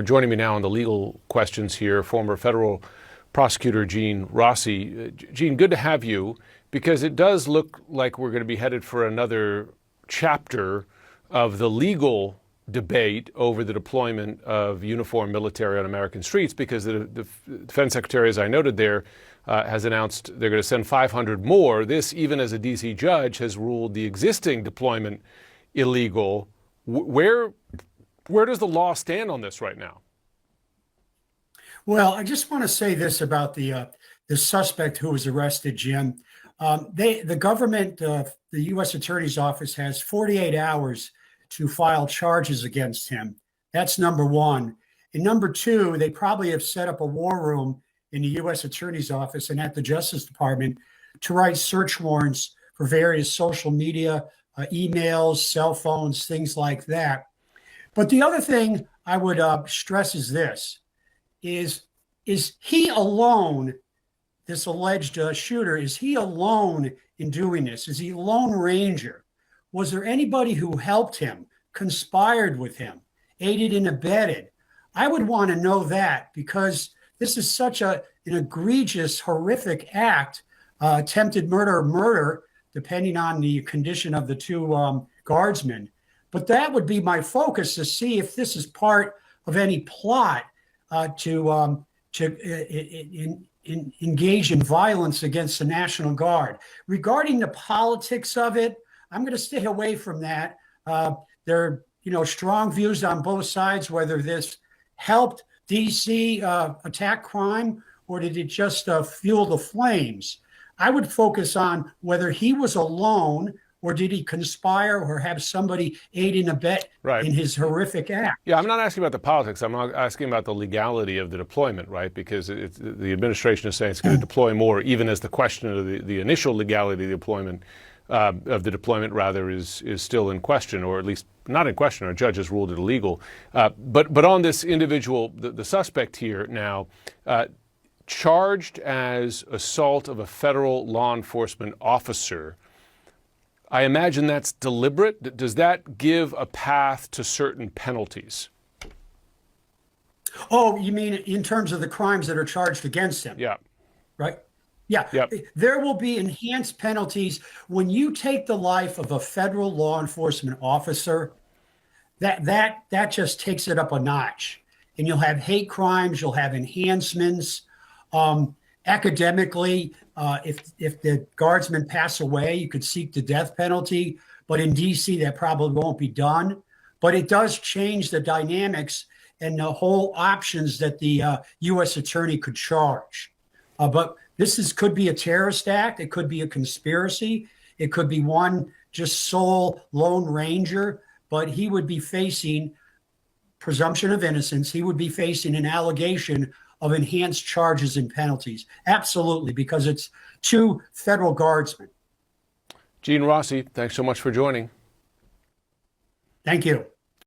joining me now on the legal questions here, former federal prosecutor Gene Rossi. Gene, good to have you, because it does look like we're going to be headed for another chapter of the legal debate over the deployment of uniformed military on American streets, because the defense secretary, as I noted there, has announced they're going to send 500 more. This, even as a D.C. judge, has ruled the existing deployment illegal. Where does the law stand on this right now? Well, I just want to say this about the suspect who was arrested, Jim. The government, the U.S. Attorney's Office, has 48 hours to file charges against him. That's number one. And number two, they probably have set up a war room in the U.S. Attorney's Office and at the Justice Department to write search warrants for various social media, emails, cell phones, things like that. But the other thing I would stress is this, is he alone, this alleged shooter, is he alone in doing this? Is he a lone ranger? Was there anybody who helped him, conspired with him, aided and abetted? I would want to know that, because this is such an egregious, horrific act, attempted murder, depending on the condition of the two guardsmen. But that would be my focus, to see if this is part of any plot to engage in violence against the National Guard. Regarding the politics of it, I'm going to stay away from that. There are, strong views on both sides, whether this helped D.C. attack crime or did it just fuel the flames. I would focus on whether he was alone or did he conspire or have somebody aid and abet in his horrific act. Yeah, I'm not asking about the politics. I'm asking about the legality of the deployment, right? Because the administration is saying it's going to deploy more, even as the question of the initial legality of the deployment is still in question, or at least not in question. Our judge has ruled it illegal. But on this individual, the suspect here now, charged as assault of a federal law enforcement officer, I imagine that's deliberate. Does that give a path to certain penalties? Oh, you mean in terms of the crimes that are charged against him? Yeah. Right? Yeah. Yep. There will be enhanced penalties when you take the life of a federal law enforcement officer. That just takes it up a notch. And you'll have hate crimes, you'll have enhancements. Academically, if the guardsmen pass away, you could seek the death penalty. But in D.C., that probably won't be done. But it does change the dynamics and the whole options that the U.S. attorney could charge. But this could be a terrorist act. It could be a conspiracy. It could be one just sole lone ranger. But he would be facing presumption of innocence. He would be facing an allegation of enhanced charges and penalties. Absolutely, because it's two federal guardsmen. Gene Rossi, thanks so much for joining. Thank you.